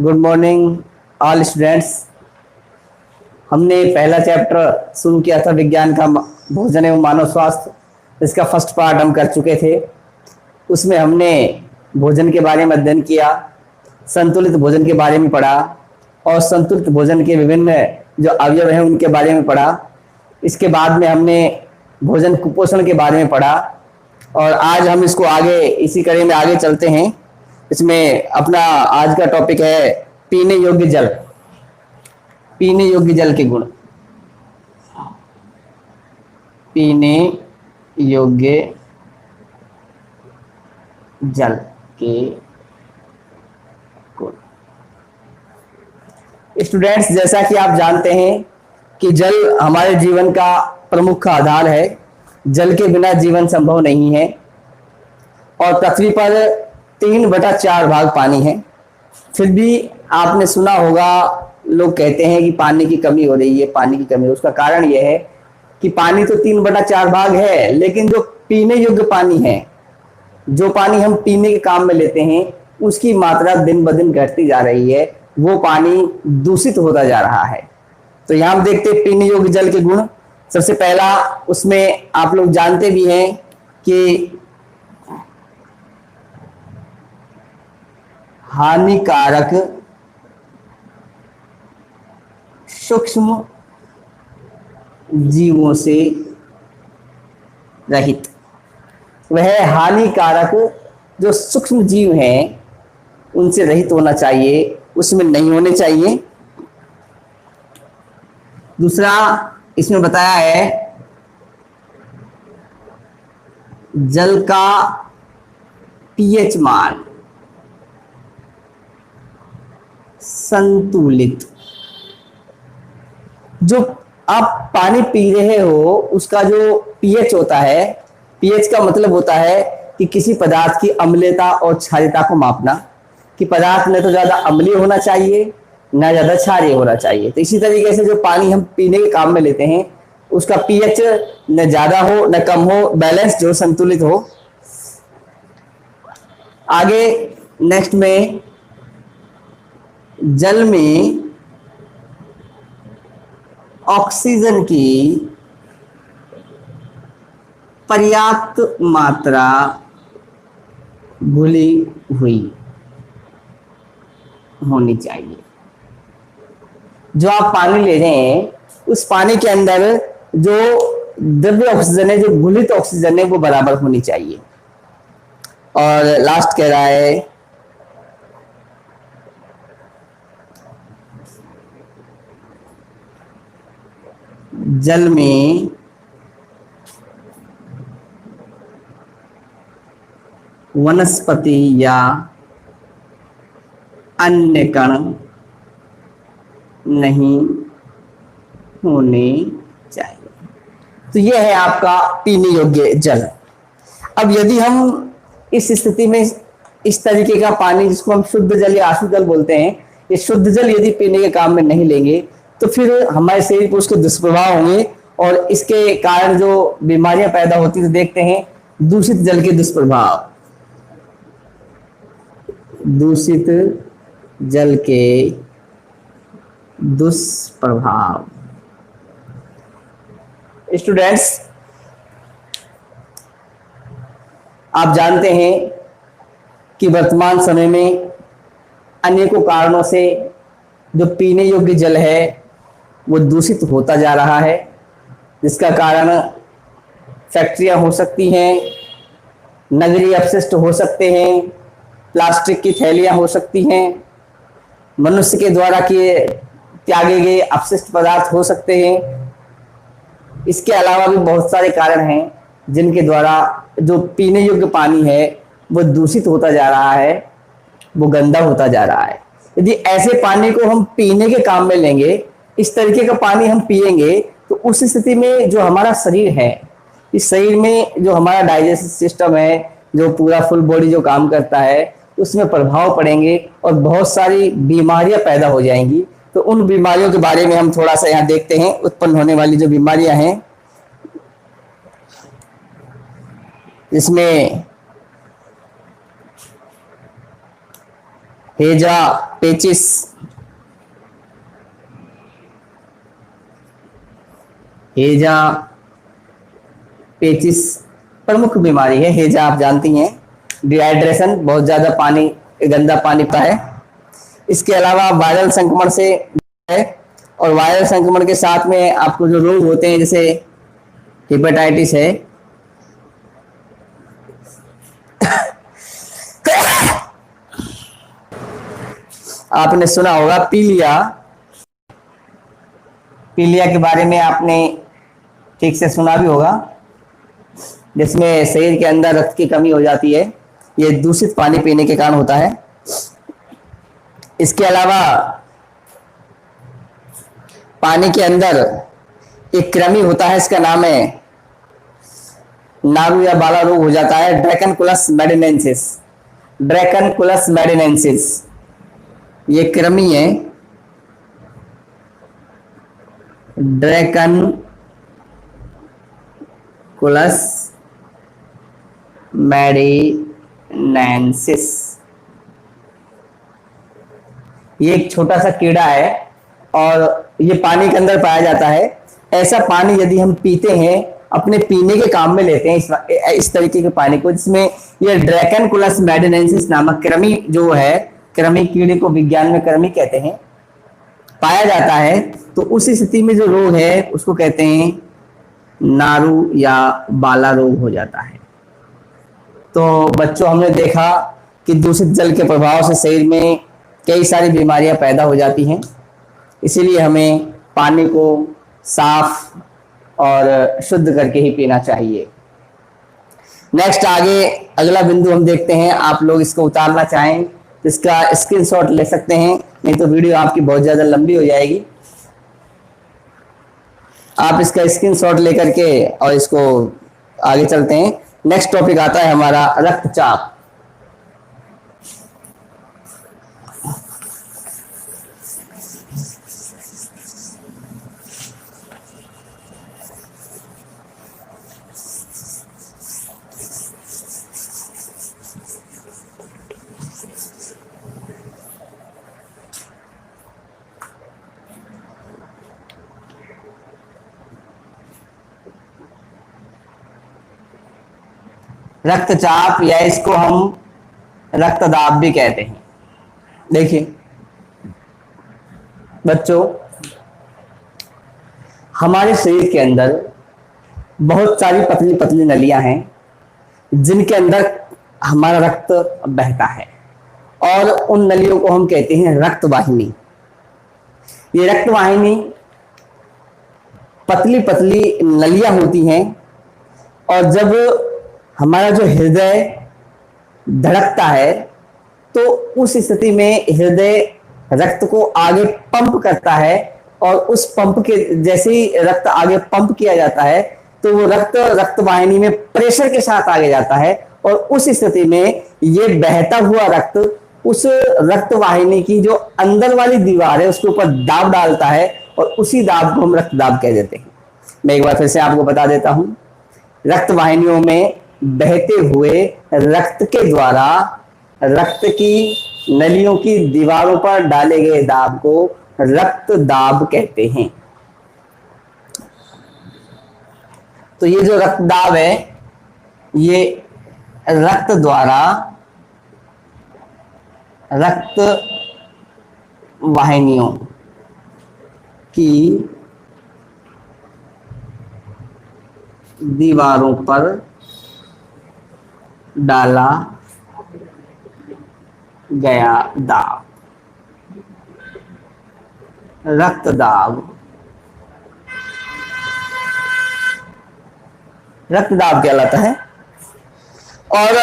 Good morning all students. हमने पहला chapter शुरू किया था विज्ञान का भोजन एवं मानव स्वास्थ्य। इसका फर्स्ट पार्ट हम कर चुके थे। उसमें हमने भोजन के बारे में अध्ययन किया, संतुलित भोजन के बारे में पढ़ा और संतुलित भोजन के विभिन्न जो अवयव हैं उनके बारे में पढ़ा। इसके बाद में हमने भोजन कुपोषण के बारे में पढ़ा और आज हम इसको आगे इसी कड़ी में आगे चलते हैं। इसमें अपना आज का टॉपिक है पीने योग्य जल। पीने योग्य जल के गुण। पीने योग्य जल के गुण। स्टूडेंट्स, जैसा कि आप जानते हैं कि जल हमारे जीवन का प्रमुख आधार है। जल के बिना जीवन संभव नहीं है और पृथ्वी पर 3/4 भाग पानी है। फिर भी आपने सुना होगा, लोग कहते हैं कि पानी की कमी हो रही है, पानी की कमी। उसका कारण यह है कि पानी तो 3/4 भाग है, लेकिन जो पीने योग्य पानी है, जो पानी हम पीने के काम में लेते हैं, उसकी मात्रा दिन ब दिन घटती जा रही है। वो पानी दूषित होता जा रहा है। तो यहां हम देखते हैं पीने योग्य जल के गुण। सबसे पहला, उसमें आप लोग जानते भी हैं कि हानिकारक सूक्ष्म जीवों से रहित। वह हानिकारक जो सूक्ष्म जीव हैं उनसे रहित होना चाहिए, उसमें नहीं होने चाहिए। दूसरा, इसमें बताया है जल का पीएच मान संतुलित। जो आप पानी पी रहे हो उसका जो पीएच होता है, पीएच का मतलब होता है कि किसी पदार्थ की अम्लीयता और क्षारीयता को मापना, कि पदार्थ न तो ज्यादा अम्लीय होना चाहिए न ज्यादा क्षारीय होना चाहिए। तो इसी तरीके से जो पानी हम पीने के काम में लेते हैं उसका पीएच न ज्यादा हो न कम हो, बैलेंस जो संतुलित हो। आगे नेक्स्ट में, जल में ऑक्सीजन की पर्याप्त मात्रा घुली हुई होनी चाहिए। जो आप पानी ले रहे हैं उस पानी के अंदर जो द्रव्य ऑक्सीजन है, जो घुलित ऑक्सीजन है, वो बराबर होनी चाहिए। और लास्ट कह रहा है जल में वनस्पति या अन्य कण नहीं होने चाहिए। तो यह है आपका पीने योग्य जल। अब यदि हम इस स्थिति में इस तरीके का पानी, जिसको हम शुद्ध जल या अशुद्ध जल बोलते हैं, ये शुद्ध जल यदि पीने के काम में नहीं लेंगे तो फिर हमारे शरीर पर उसके दुष्प्रभाव होंगे और इसके कारण जो बीमारियां पैदा होती है। तो देखते हैं दूषित जल के दुष्प्रभाव। दूषित जल के दुष्प्रभाव। स्टूडेंट्स, आप जानते हैं कि वर्तमान समय में अनेकों कारणों से जो पीने योग्य जल है वो दूषित होता जा रहा है। जिसका कारण फैक्ट्रियां हो सकती हैं, नगरीय अपशिष्ट हो सकते हैं, प्लास्टिक की थैलियां हो सकती हैं, मनुष्य के द्वारा किए त्यागे गए अपशिष्ट पदार्थ हो सकते हैं। इसके अलावा भी बहुत सारे कारण हैं जिनके द्वारा जो पीने योग्य पानी है वो दूषित होता जा रहा है, वो गंदा होता जा रहा है। यदि ऐसे पानी को हम पीने के काम में लेंगे, इस तरीके का पानी हम पिएंगे, तो उस स्थिति में जो हमारा शरीर है, इस शरीर में जो हमारा डाइजेस्टिव सिस्टम है, जो पूरा फुल बॉडी जो काम करता है, उसमें प्रभाव पड़ेंगे और बहुत सारी बीमारियां पैदा हो जाएंगी। तो उन बीमारियों के बारे में हम थोड़ा सा यहाँ देखते हैं। उत्पन्न होने वाली जो बीमारियां हैं, इसमें हेजा पेचिस, हेजा पेचिस प्रमुख बीमारी है। हेजा आप जानती हैं, डिहाइड्रेशन, बहुत ज्यादा पानी, गंदा पानी पीता है। इसके अलावा वायरल संक्रमण से है, और वायरल संक्रमण के साथ में आपको जो रोग होते हैं जैसे हेपेटाइटिस है, आपने सुना होगा पीलिया, पीलिया के बारे में आपने ठीक से सुना भी होगा, जिसमें शरीर के अंदर रक्त की कमी हो जाती है। ये दूषित पानी पीने के कारण होता है। इसके अलावा पानी के अंदर एक कृमि होता है, इसका नाम है नारू या बाला रोग हो जाता है, ड्रैकनकुलस मेडिनेंसिस, ड्रैकनकुलस मेडिनेंसिस ये कृमि है, ड्रैकनकुलस मेडिनेंसिस। ये एक छोटा सा कीड़ा है और ये पानी के अंदर पाया जाता है। ऐसा पानी यदि हम पीते हैं, अपने पीने के काम में लेते हैं इस तरीके के पानी को, जिसमें ये ड्रैकनकुलस मेडिनेंसिस नामक कृमि जो है, कृमि कीड़े को विज्ञान में कृमि कहते हैं, पाया जाता है, तो उस स्थिति में जो रोग है उसको कहते हैं नारू या बाला रोग हो जाता है। तो बच्चों, हमने देखा कि दूषित जल के प्रभाव से शरीर में कई सारी बीमारियां पैदा हो जाती हैं, इसीलिए हमें पानी को साफ और शुद्ध करके ही पीना चाहिए। नेक्स्ट आगे अगला बिंदु हम देखते हैं। आप लोग इसको उतारना चाहें तो इसका स्क्रीनशॉट ले सकते हैं, नहीं तो वीडियो आपकी बहुत ज्यादा लंबी हो जाएगी। आप इसका स्क्रीनशॉट लेकर के और इसको आगे चलते हैं। नेक्स्ट टॉपिक आता है हमारा रक्तचाप। रक्तचाप या इसको हम रक्तदाब भी कहते हैं। देखिए बच्चों, हमारे शरीर के अंदर बहुत सारी पतली पतली नलियां हैं जिनके अंदर हमारा रक्त बहता है, और उन नलियों को हम कहते हैं रक्तवाहिनी। ये रक्तवाहिनी पतली पतली नलियां होती हैं, और जब हमारा जो हृदय धड़कता है तो उस स्थिति में हृदय रक्त को आगे पंप करता है, और उस पंप के जैसे ही रक्त आगे पंप किया जाता है तो वो रक्तवाहिनी में प्रेशर के साथ आगे जाता है, और उस स्थिति में ये बहता हुआ रक्त उस रक्तवाहिनी की जो अंदर वाली दीवार है उसके ऊपर दाब डालता है, और उसी दाब को हम रक्तदाब कह देते हैं। मैं एक बार फिर से आपको बता देता हूं, रक्तवाहिनियों में बहते हुए रक्त के द्वारा रक्त की नलियों की दीवारों पर डाले गए दाब को रक्तदाब कहते हैं। तो ये जो रक्तदाब है, ये रक्त द्वारा रक्त वाहिनियों की दीवारों पर डाला गया दाब रक्तदाब कहलाता है। और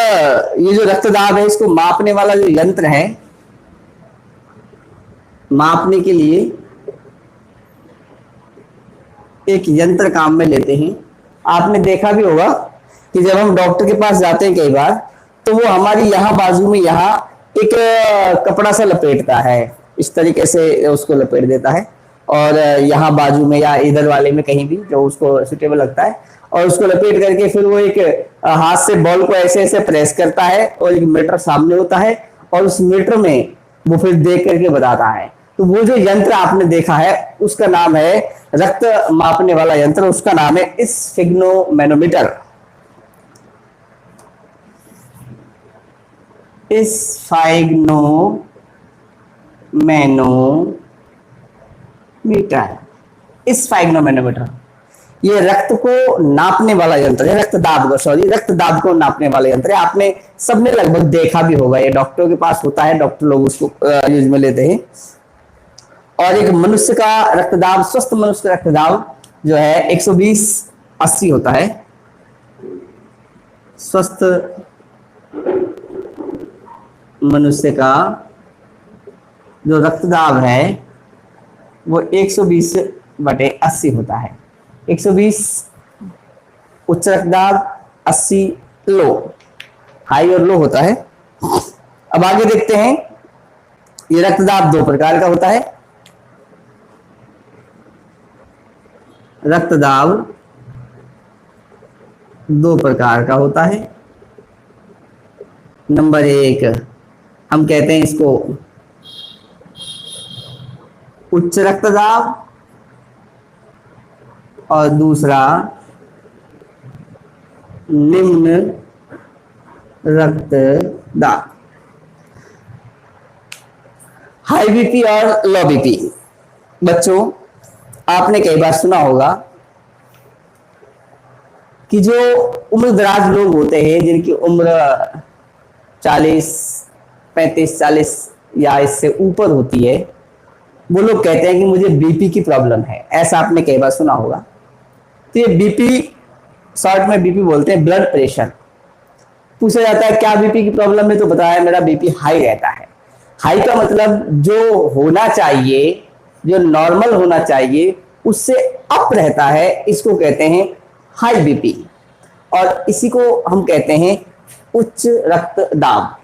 ये जो रक्तदाब है, इसको मापने वाला जो यंत्र है, मापने के लिए एक यंत्र काम में लेते हैं। आपने देखा भी होगा कि जब हम डॉक्टर के पास जाते हैं कई बार, तो वो हमारी यहाँ बाजू में यहाँ एक कपड़ा सा लपेटता है, इस तरीके से उसको लपेट देता है, और यहाँ बाजू में या इधर वाले में कहीं भी जो उसको सुटेबल लगता है, और उसको लपेट करके फिर वो एक हाथ से बॉल को ऐसे ऐसे प्रेस करता है, और एक मीटर सामने होता है, और उस मीटर में वो फिर देख करके बताता है। तो वो जो यंत्र आपने देखा है उसका नाम है, रक्त मापने वाला यंत्र, उसका नाम है स्फिग्नोमेनोमीटर। स्फाइग्नोमेनोमीटर, स्फाइग्नोमेनोमीटर, ये रक्त को नापने वाला यंत्र है, रक्त दाब को नापने वाला यंत्र है। आपने सबने लगभग देखा भी होगा, ये डॉक्टरों के पास होता है, डॉक्टर लोग उसको यूज में लेते हैं। और एक मनुष्य का रक्तदाब, स्वस्थ मनुष्य का रक्तदाब जो है 120/80 होता है। स्वस्थ मनुष्य का जो रक्तदाब है वो 120/80 होता है। 120 उच्च रक्तदाब, 80 लो, हाई और लो होता है। अब आगे देखते हैं, ये रक्तदाब दो प्रकार का होता है। रक्तदाब दो प्रकार का होता है। नंबर एक, हम कहते हैं इसको उच्च रक्तदाब, और दूसरा निम्न रक्तदाब, हाई बीपी और लो बीपी। बच्चों, आपने कई बार सुना होगा कि जो उम्र दराज लोग होते हैं, जिनकी उम्र 40, 35, 40 या इससे ऊपर होती है, वो लोग कहते हैं कि मुझे बीपी की प्रॉब्लम है। ऐसा आपने कई बार सुना होगा। तो ये बीपी, शॉर्ट में बीपी बोलते हैं, ब्लड प्रेशर। पूछा जाता है क्या बीपी की प्रॉब्लम है, तो बताया मेरा बीपी हाई रहता है। हाई का मतलब जो होना चाहिए, जो नॉर्मल होना चाहिए उससे अप रहता है, इसको कहते हैं हाई बीपी, और इसी को हम कहते हैं उच्च रक्तदाब।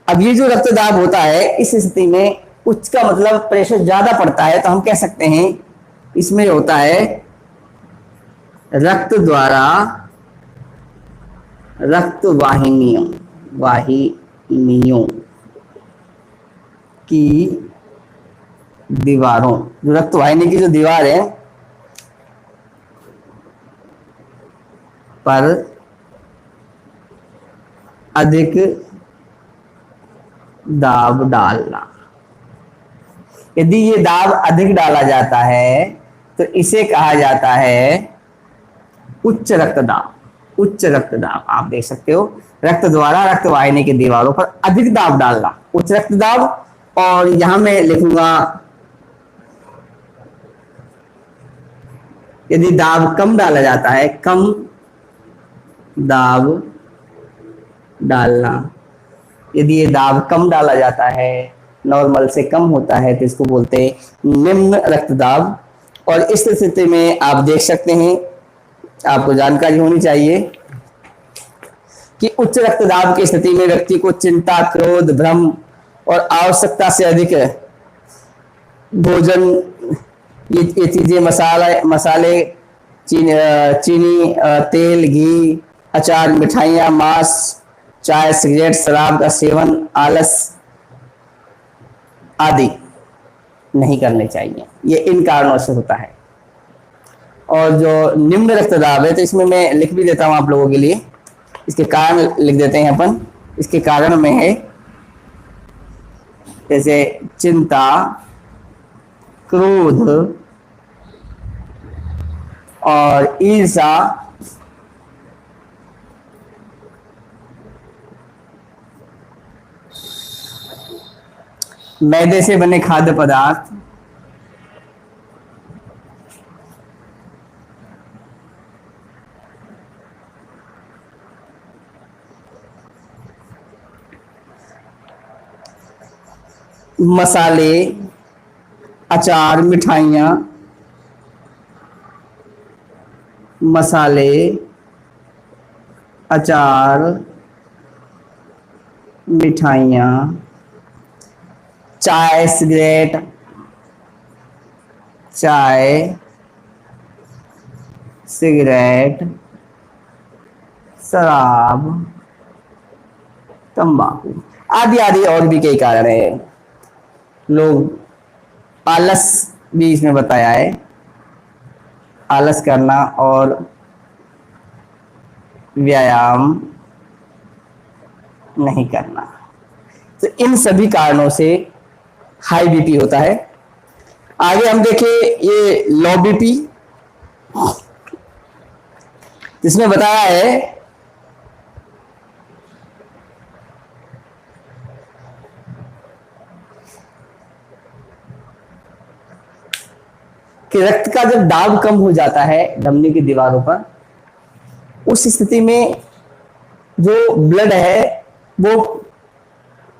अब ये जो रक्तदाब होता है, इस स्थिति में उच्च का मतलब प्रेशर ज्यादा पड़ता है, तो हम कह सकते हैं इसमें होता है रक्त द्वारा रक्त वाहिनियों की दीवारों, जो रक्त वाहिनी की जो दीवार है पर अधिक दाब डालना। यदि ये दाब अधिक डाला जाता है तो इसे कहा जाता है उच्च रक्तदाब। उच्च रक्तदाब आप देख सकते हो, रक्त द्वारा रक्त वाहिनी की दीवारों पर अधिक दाब डालना, उच्च रक्तदाब। और यहां मैं लिखूंगा यदि दाब कम डाला जाता है, कम दाब डालना, यदि ये दाब कम डाला जाता है, नॉर्मल से कम होता है, तो इसको बोलते हैं निम्न रक्तदाब। और इस स्थिति में आप देख सकते हैं, आपको जानकारी होनी चाहिए कि उच्च रक्तदाब की स्थिति में व्यक्ति को चिंता, क्रोध, भ्रम और आवश्यकता से अधिक भोजन, ये चीजें, मसाले, चीनी, तेल, घी, अचार, मिठाइयाँ, मांस, चाय, सिगरेट, शराब का सेवन, आलस आदि नहीं करने चाहिए। ये इन कारणों से होता है। और जो निम्न रक्तदाब है, तो इसमें मैं लिख भी देता हूं आप लोगों के लिए, इसके कारण लिख देते हैं अपन। इसके कारण में है जैसे चिंता, क्रोध और ईर्ष्या, मैदे से बने खाद्य पदार्थ, मसाले, अचार, मिठाइयाँ, मसाले, अचार, मिठाइयाँ, चाय, सिगरेट, शराब, तंबाकू आदि आदि और भी कई कारण है। लोग आलस भी इसमें बताया है, आलस करना और व्यायाम नहीं करना, तो इन सभी कारणों से हाई बीपी होता है। आगे हम देखें ये लो बीपी, जिसमें बताया है कि रक्त का जब दाब कम हो जाता है धमनी की दीवारों पर, उस स्थिति में जो ब्लड है वो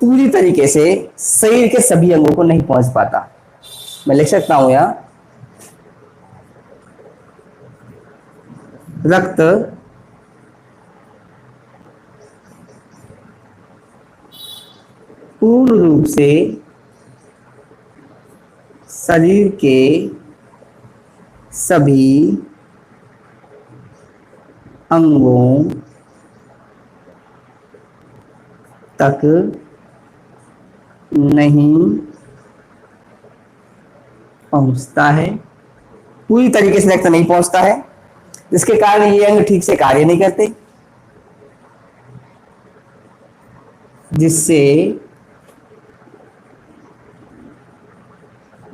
पूरी तरीके से शरीर के सभी अंगों को नहीं पहुंच पाता। मैं लिख सकता हूं यहां, रक्त पूर्ण रूप से शरीर के सभी अंगों तक नहीं पहुंचता है, पूरी तरीके से रक्त नहीं पहुंचता है, जिसके कारण ये अंग ठीक से कार्य नहीं करते, जिससे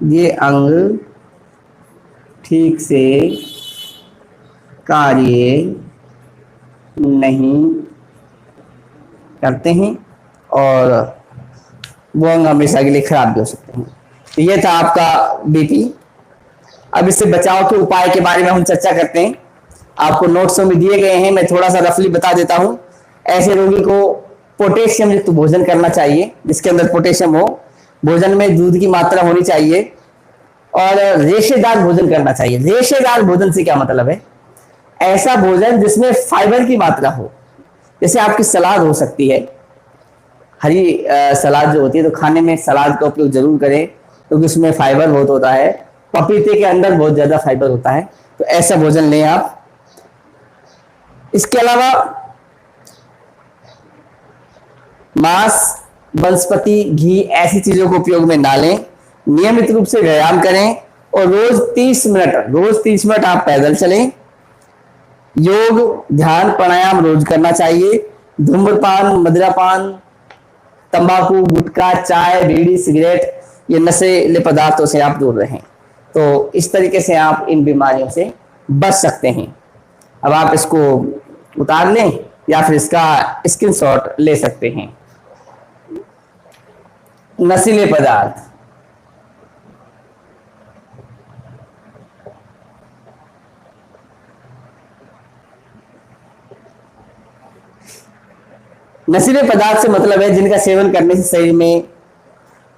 ये अंग ठीक से कार्य नहीं करते हैं और वो अंग हमेशा के लिए खराब भी हो सकते हैं। तो ये था आपका बीपी। अब इससे बचाव के उपाय के बारे में हम चर्चा करते हैं। आपको नोट्स में दिए गए हैं, मैं थोड़ा सा रफली बता देता हूं। ऐसे रोगी को पोटेशियम युक्त भोजन करना चाहिए, जिसके अंदर पोटेशियम हो। भोजन में दूध की मात्रा होनी चाहिए और रेशेदार भोजन करना चाहिए। रेशेदार भोजन से क्या मतलब है? ऐसा भोजन जिसमें फाइबर की मात्रा हो, जैसे आपकी सलाद हो सकती है, हरी सलाद जो होती है, तो खाने में सलाद का उपयोग जरूर करें क्योंकि उसमें फाइबर बहुत होता है। पपीते के अंदर बहुत ज्यादा फाइबर होता है, तो ऐसा भोजन लें आप। इसके अलावा मांस, वनस्पति, घी ऐसी चीजों को उपयोग में ना लें। नियमित रूप से व्यायाम करें और रोज 30 मिनट आप पैदल चलें। योग, ध्यान, प्राणायाम रोज करना चाहिए। धूम्रपान, मदिरापान, तंबाकू, गुटखा, चाय, बीड़ी, सिगरेट, ये नशीले पदार्थों से आप दूर रहें। तो इस तरीके से आप इन बीमारियों से बच सकते हैं। अब आप इसको उतार लें या फिर इसका स्क्रीनशॉट ले सकते हैं। नशीले पदार्थ, नशीले पदार्थ से मतलब है जिनका सेवन करने से शरीर में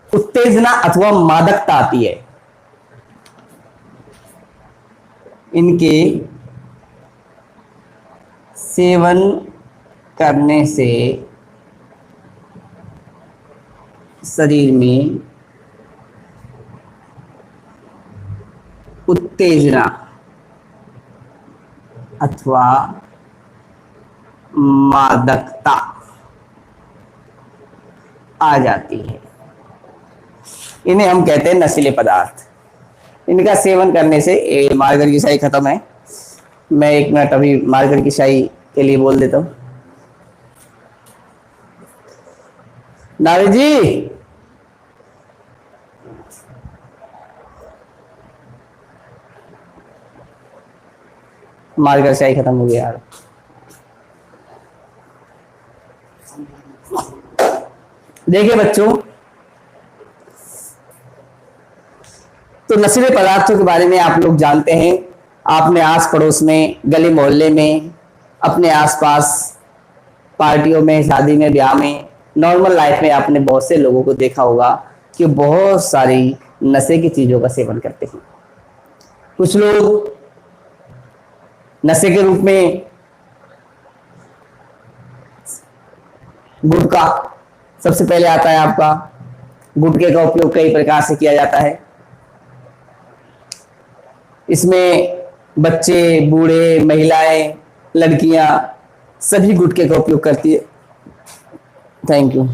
उत्तेजना अथवा मादकता आती है। इनके सेवन करने से शरीर में उत्तेजना अथवा मादकता आ जाती है। इन्हें हम कहते हैं नशीले पदार्थ। इनका सेवन करने से मार्गर की शाही खत्म है। मैं 1 मिनट अभी मार्गर की शाही के लिए बोल देता हूं। नारी जी, मार्गर शाही खत्म हो गया यार। देखिए बच्चों, तो नशीले पदार्थों के बारे में आप लोग जानते हैं। आपने आस पड़ोस में, गली मोहल्ले में, अपने आसपास पार्टियों में, शादी में, ब्याह में, नॉर्मल लाइफ में आपने बहुत से लोगों को देखा होगा कि बहुत सारी नशे की चीजों का सेवन करते हैं। कुछ लोग नशे के रूप में गुटखा सबसे पहले आता है आपका। गुटखे का उपयोग कई प्रकार से किया जाता है। इसमें बच्चे, बूढ़े, महिलाएं, लड़कियां सभी गुटखे का उपयोग करती है। Thank you.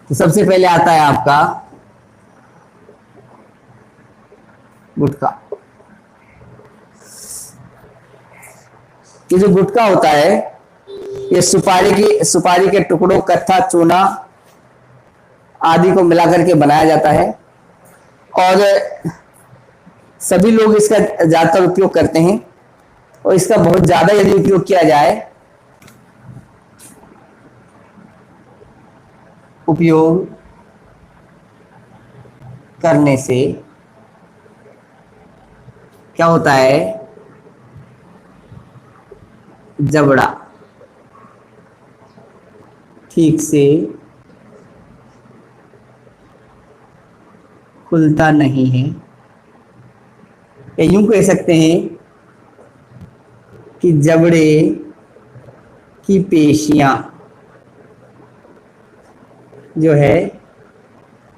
तो सबसे पहले आता है आपका गुटखा। ये जो गुटखा होता है ये सुपारी के टुकड़ों, कत्था, चूना आदि को मिलाकर के बनाया जाता है और सभी लोग इसका ज्यादातर उपयोग करते हैं। और इसका बहुत ज्यादा यदि उपयोग किया जाए, उपयोग करने से क्या होता है, जबड़ा ठीक से खुलता नहीं है, या यूं कह सकते हैं कि जबड़े की पेशियां जो है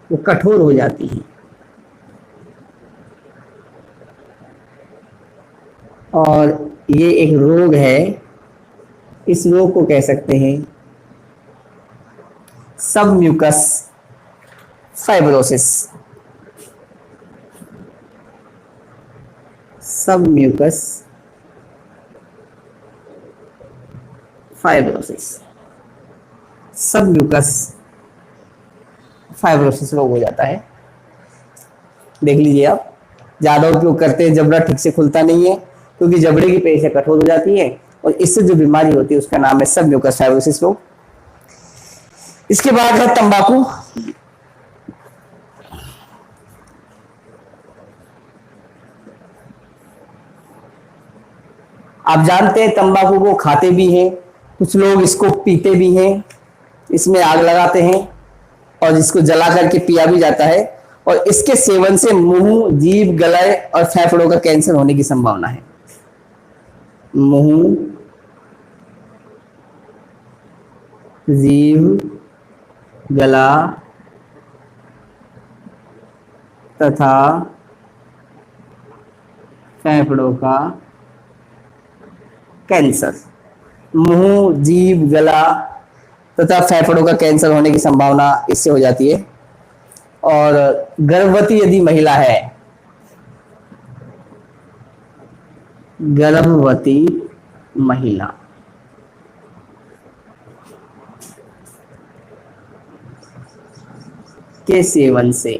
वो कठोर हो जाती हैं और ये एक रोग है। इस रोग को कह सकते हैं submucous fibrosis. Submucous fibrosis, submucous fibrosis रोग हो जाता है। देख लीजिए आप, ज्यादा उपयोग करते हैं, जबड़ा ठीक से खुलता नहीं है क्योंकि जबड़े की पेशियां कठोर हो जाती है और इससे जो बीमारी होती है उसका नाम है सबम्यूकस फाइब्रोसिस रोग। इसके बाद है तंबाकू। आप जानते हैं तंबाकू को खाते भी हैं, कुछ लोग इसको पीते भी हैं, इसमें आग लगाते हैं और इसको जला करके पिया भी जाता है। और इसके सेवन से मुंह, जीभ, गले और फेफड़ों का कैंसर होने की संभावना है। मुंह, जीभ, गला तथा फेफड़ों का कैंसर। मुंह, जीभ, गला तथा फेफड़ों का कैंसर होने की संभावना इससे हो जाती है। और गर्भवती यदि महिला है, गर्भवती महिला के सेवन से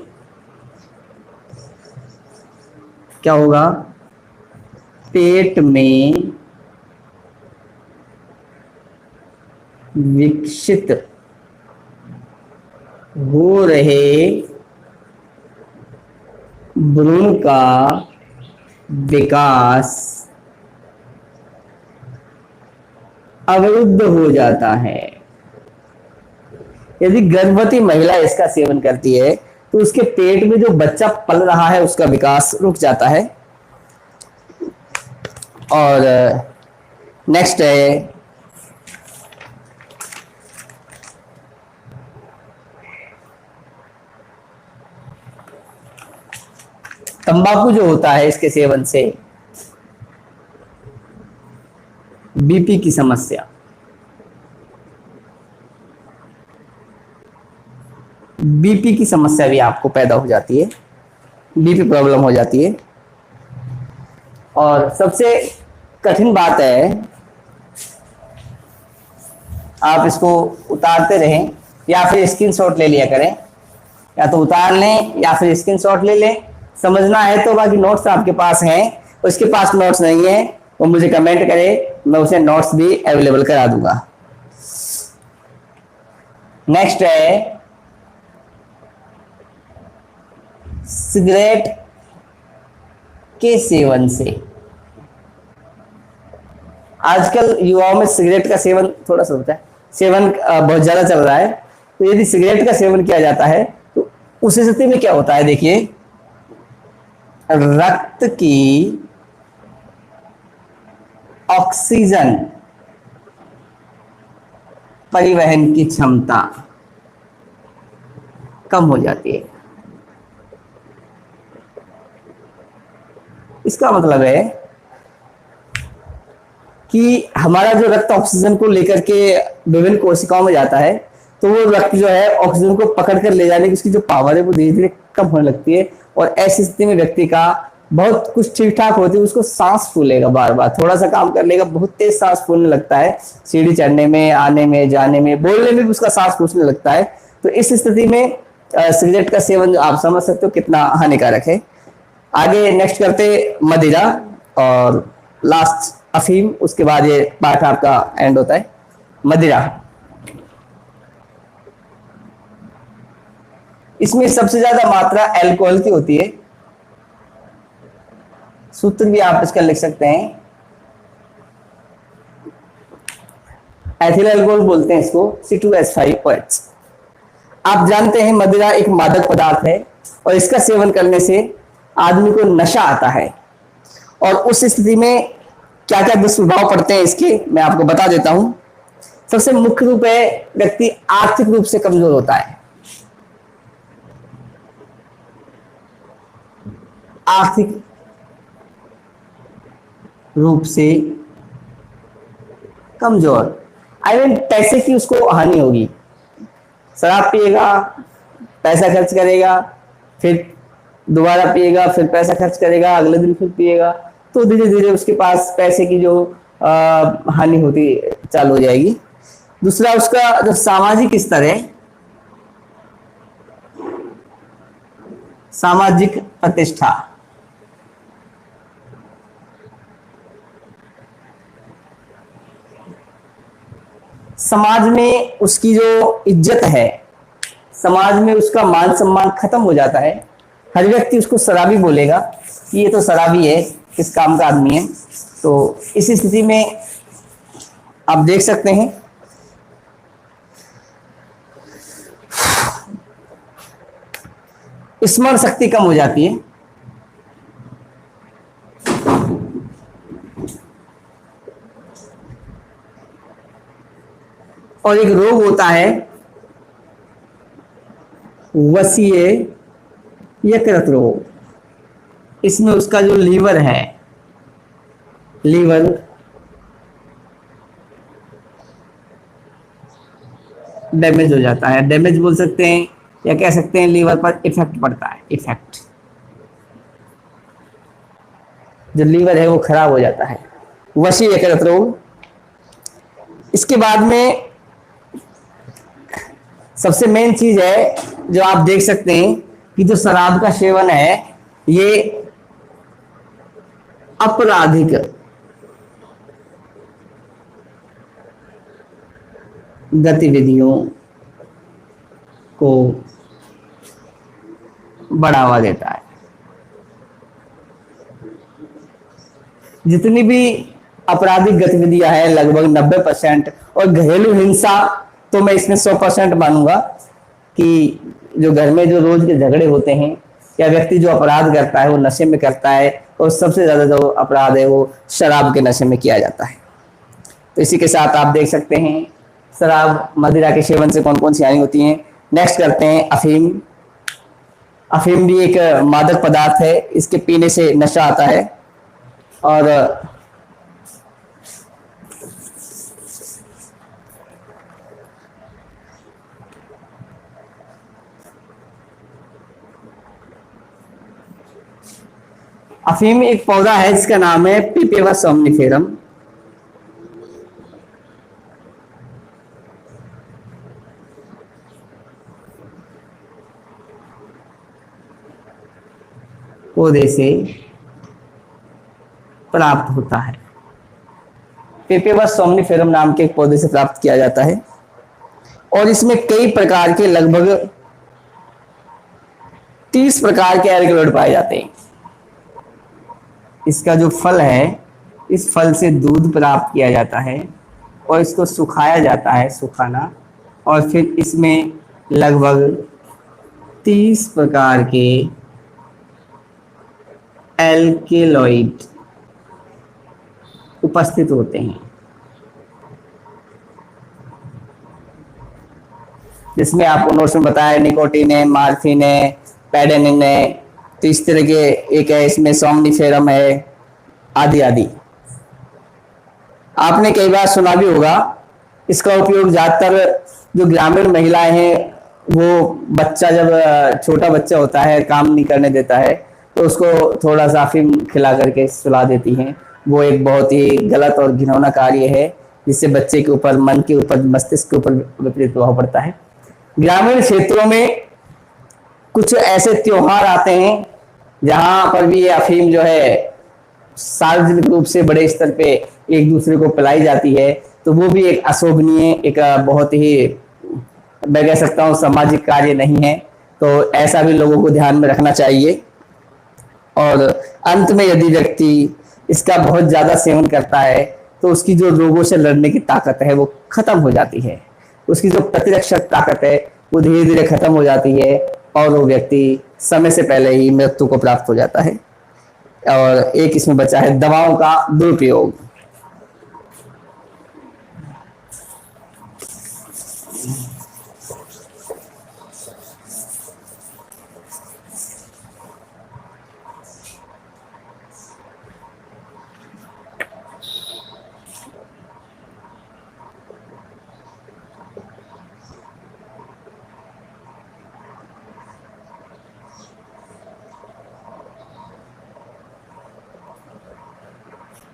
क्या होगा, पेट में विकसित हो रहे भ्रूण का विकास अवरुद्ध हो जाता है। यदि गर्भवती महिला इसका सेवन करती है तो उसके पेट में जो बच्चा पल रहा है उसका विकास रुक जाता है। और नेक्स्ट है तंबाकू जो होता है, इसके सेवन से बीपी की समस्या, बीपी की समस्या भी आपको पैदा हो जाती है, बीपी प्रॉब्लम हो जाती है। और सबसे कठिन बात है, आप इसको उतारते रहें या फिर स्क्रीनशॉट ले लिया करें, या तो उतार लें या फिर स्क्रीनशॉट ले लें। समझना है तो बाकी नोट्स आपके पास हैं, उसके पास नोट्स नहीं है वो मुझे कमेंट करे, मैं उसे नोट्स भी अवेलेबल करा दूंगा। नेक्स्ट है सिगरेट के सेवन से। आजकल युवाओं में सिगरेट का सेवन थोड़ा सा होता है, सेवन बहुत ज्यादा चल रहा है। तो यदि सिगरेट का सेवन किया जाता है तो उस स्थिति में क्या होता है, देखिए, रक्त की ऑक्सीजन परिवहन की क्षमता कम हो जाती है। इसका मतलब है कि हमारा जो रक्त ऑक्सीजन को लेकर के विभिन्न कोशिकाओं में जाता है, तो वो रक्त जो है ऑक्सीजन को पकड़ कर ले जाने की उसकी जो पावर है वो धीरे धीरे कम होने लगती है, और ऐसी स्थिति में व्यक्ति का बहुत कुछ ठीक ठाक होती है, उसको सांस फूलेगा, बार बार थोड़ा सा काम कर लेगा बहुत तेज सांस फूलने लगता है, सीढ़ी चढ़ने में, आने में, जाने में, बोलने में भी उसका सांस फूलने लगता है। तो इस स्थिति में सिगरेट का सेवन आप समझ सकते हो कितना हानिकारक है। आगे नेक्स्ट करते मदिरा और लास्ट अफीम, उसके बाद ये पार्ट आपका एंड होता है। मदिरा, इसमें सबसे ज्यादा मात्रा अल्कोहल की होती है। सूत्र भी आप इसका लिख सकते हैं, एथिल अल्कोहल बोलते हैं इसको, C2H5OH। आप जानते हैं मदिरा एक मादक पदार्थ है और इसका सेवन करने से आदमी को नशा आता है, और उस स्थिति में क्या क्या दुष्प्रभाव पड़ते हैं इसके मैं आपको बता देता हूं। सबसे मुख्य रूप है व्यक्ति आर्थिक रूप से कमजोर होता है, आर्थिक रूप से कमजोर, आई मीन पैसे की उसको हानि होगी। शराब पिएगा, पैसा खर्च करेगा, फिर दोबारा पिएगा, फिर पैसा खर्च करेगा, अगले दिन फिर पिएगा, तो धीरे धीरे उसके पास पैसे की जो हानि होती चालू हो जाएगी। दूसरा उसका जो सामाजिक स्तर है, सामाजिक प्रतिष्ठा, समाज में उसकी जो इज्जत है, समाज में उसका मान सम्मान खत्म हो जाता है। हर व्यक्ति उसको शराबी बोलेगा कि ये तो शराबी है, किस काम का आदमी है। तो इस स्थिति में आप देख सकते हैं स्मरण शक्ति कम हो जाती है, और एक रोग होता है वसीय यकृत रोग। इसमें उसका जो लीवर है, लीवर डैमेज हो जाता है, डैमेज बोल सकते हैं या कह सकते हैं लीवर पर इफेक्ट पड़ता है, इफेक्ट, जो लीवर है वो खराब हो जाता है, वसीय यकृत रोग। इसके बाद में सबसे मेन चीज है जो आप देख सकते हैं कि जो शराब का सेवन है ये आपराधिक गतिविधियों को बढ़ावा देता है। जितनी भी आपराधिक गतिविधियां हैं लगभग 90%, और घरेलू हिंसा तो मैं इसमें 100% मानूंगा कि जो घर में जो रोज के झगड़े होते हैं या व्यक्ति जो अपराध करता है वो नशे में करता है, और सबसे ज्यादा जो अपराध है वो शराब के नशे में किया जाता है। तो इसी के साथ आप देख सकते हैं शराब मदिरा के सेवन से कौन कौन सी हानि होती हैं। नेक्स्ट करते हैं अफीम। अफीम भी एक मादक पदार्थ है, इसके पीने से नशा आता है, और अफीम एक पौधा है जिसका नाम है पिपेवा सोमनिफेरम। पौधे से प्राप्त होता है, पिपेवा सोमनिफेरम नाम के एक पौधे से प्राप्त किया जाता है, और इसमें कई प्रकार के लगभग 30 प्रकार के एल्कलॉइड पाए जाते हैं। इसका जो फल है, इस फल से दूध प्राप्त किया जाता है और इसको सुखाया जाता है, सुखाना, और फिर इसमें लगभग 30 प्रकार के एल्केलॉइड उपस्थित होते हैं, जिसमें आपको नोट्स में बताया निकोटीन है, मार्फिन है, पैडेनिन है, तो इस तरह के एक है, इसमें सोमनिफेरम है, आदि आदि। आपने कई बार सुना भी होगा, इसका उपयोग ज्यादातर जो ग्रामीण महिलाएं हैं वो बच्चा जब छोटा बच्चा होता है काम नहीं करने देता है तो उसको थोड़ा सा अफीम खिला करके सुला देती हैं। वो एक बहुत ही गलत और घिनौना कार्य है जिससे बच्चे के ऊपर, मन के ऊपर, मस्तिष्क के ऊपर विपरीत प्रभाव पड़ता है। ग्रामीण क्षेत्रों में कुछ ऐसे त्योहार आते हैं जहां पर भी ये अफीम जो है सार्वजनिक रूप से बड़े स्तर पे एक दूसरे को पिलाई जाती है, तो वो भी एक अशोभनीय, एक बहुत ही, मैं कह सकता हूँ, सामाजिक कार्य नहीं है। तो ऐसा भी लोगों को ध्यान में रखना चाहिए। और अंत में यदि व्यक्ति इसका बहुत ज्यादा सेवन करता है तो उसकी जो रोगों से लड़ने की ताकत है वो खत्म हो जाती है, उसकी जो प्रतिरक्षक ताकत है वो धीरे धीरे खत्म हो जाती है और वो व्यक्ति समय से पहले ही मृत्यु को प्राप्त हो जाता है। और एक इसमें बचा है दवाओं का दुरुपयोग।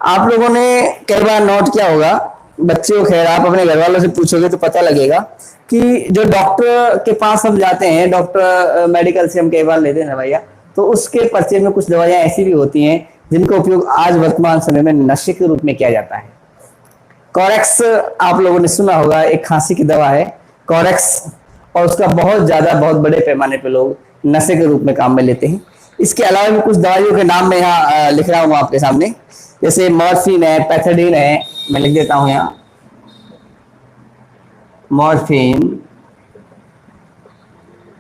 आप लोगों ने कई बार नोट किया होगा, बच्चे को, खैर आप अपने घर वालों से पूछोगे तो पता लगेगा कि जो डॉक्टर के पास हम जाते हैं, डॉक्टर मेडिकल से हम कई बार लेते हैं ना भैया, तो उसके पर्चे में कुछ दवाइयां ऐसी भी होती हैं जिनका उपयोग आज वर्तमान समय में नशे के रूप में किया जाता है। कॉरेक्स आप लोगों ने सुना होगा, एक खांसी की दवा है कॉरेक्स, और उसका बहुत ज्यादा, बहुत बड़े पैमाने पे लोग नशे के रूप में काम में लेते हैं। इसके अलावा भी कुछ दवाइयों के नाम मैं यहाँ लिख रहा हूँ आपके सामने, जैसे मॉर्फिन है, पैथेडीन है, मैं लिख देता हूं यहाँ, मॉर्फिन,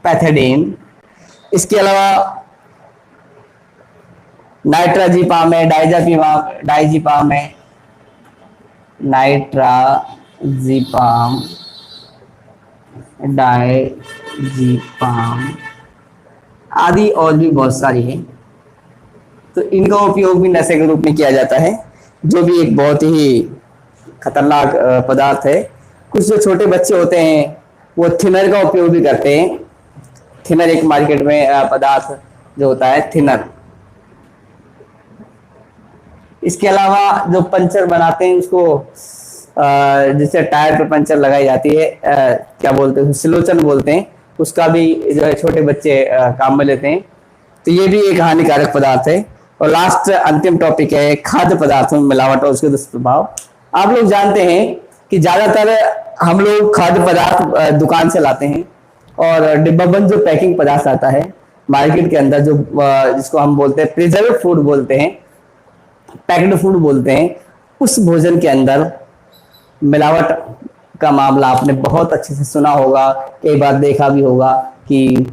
पैथेडीन। इसके अलावा नाइट्राजीपाम है, डाइजीपाम है, नाइट्राजीपाम, डाइजीपाम आदि और भी बहुत सारी है। तो इनका उपयोग भी नशे के रूप में किया जाता है, जो भी एक बहुत ही खतरनाक पदार्थ है। कुछ जो छोटे बच्चे होते हैं वो थिनर का उपयोग भी करते हैं। थिनर एक मार्केट में पदार्थ जो होता है, थिनर। इसके अलावा जो पंचर बनाते हैं उसको, जिससे टायर पे पंचर लगाई जाती है, क्या बोलते हैं, सिलोचन बोलते हैं, उसका भी जो है छोटे बच्चे काम में लेते हैं। तो ये भी एक हानिकारक पदार्थ है। और लास्ट अंतिम टॉपिक है खाद्य पदार्थों में मिलावट और उसके दुष्प्रभाव। आप लोग जानते हैं कि ज्यादातर हम लोग खाद्य पदार्थ दुकान से लाते हैं, और डिब्बाबंद जो पैकिंग पदार्थ आता है मार्केट के अंदर, जो जिसको हम बोलते हैं प्रिजर्व फूड बोलते हैं, पैक्ड फूड बोलते हैं, उस भोजन के अंदर मिलावट का मामला आपने बहुत अच्छे से सुना होगा, कई बार देखा भी होगा कि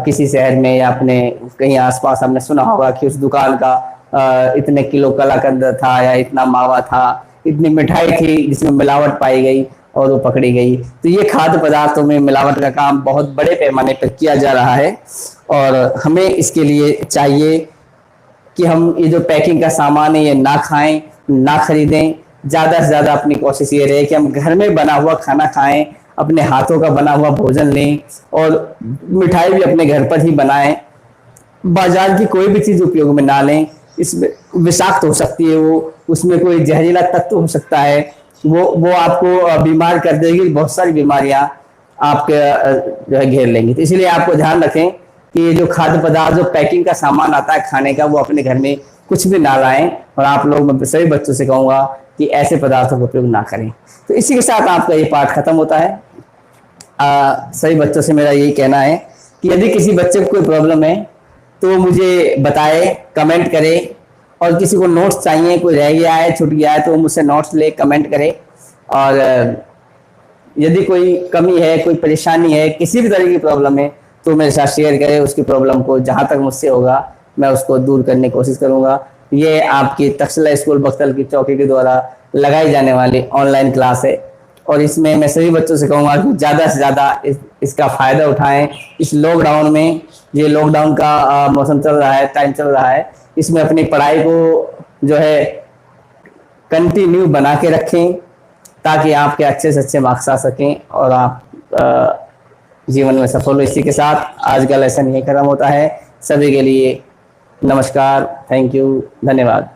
किसी शहर में या अपने कहीं आसपास हमने सुना होगा कि उस दुकान का इतने किलो कलाकंद था, या इतना मावा था, इतनी मिठाई थी जिसमें मिलावट पाई गई और वो पकड़ी गई। तो ये खाद्य पदार्थों में मिलावट का काम बहुत बड़े पैमाने पर किया जा रहा है, और हमें इसके लिए चाहिए कि हम ये जो पैकिंग का सामान है ये ना खाएं, ना खरीदें। ज्यादा से ज्यादा अपनी कोशिश ये रहे कि हम घर में बना हुआ खाना खाएं, अपने हाथों का बना हुआ भोजन लें, और मिठाई भी अपने घर पर ही बनाएं। बाजार की कोई भी चीज उपयोग में ना लें, इसमें विषाक्त हो सकती है, वो उसमें कोई जहरीला तत्व हो सकता है, वो आपको बीमार कर देगी, बहुत सारी बीमारियां आपके जो है घेर लेंगी। तो इसलिए आपको ध्यान रखें कि ये जो खाद्य पदार्थ, जो पैकिंग का सामान आता है खाने का, वो अपने घर में कुछ भी ना लाएं। और आप लोग, मैं सभी बच्चों से कहूंगा कि ऐसे पदार्थों का उपयोग ना करें। तो इसी के साथ आपका ये पाठ खत्म होता है। सभी बच्चों से मेरा यही कहना है कि यदि किसी बच्चे को कोई प्रॉब्लम है तो मुझे बताए, कमेंट करे, और किसी को नोट्स चाहिए, कोई रह गया है, छूट गया है, तो मुझसे नोट्स ले कमेंट करे। और यदि कोई कमी है, कोई परेशानी है, किसी भी तरह की प्रॉब्लम है, तो मेरे साथ शेयर करें उसकी प्रॉब्लम को। जहां तक मुझसे होगा मैं उसको दूर करने की कोशिश करूंगा। ये आपकी तक्षशिला स्कूल बख्तल की चौकी के द्वारा लगाई जाने वाली ऑनलाइन क्लास है, और इसमें मैं सभी बच्चों से कहूंगा कि ज़्यादा से ज़्यादा इसका फ़ायदा उठाएं। इस लॉकडाउन में, ये लॉकडाउन का मौसम चल रहा है, टाइम चल रहा है, इसमें अपनी पढ़ाई को जो है कंटिन्यू बना के रखें, ताकि आपके अच्छे से अच्छे मार्क्स आ सकें और आप जीवन में सफल हो। इसी के साथ आज का लेसन यही खत्म होता है। सभी के लिए नमस्कार, थैंक यू, धन्यवाद।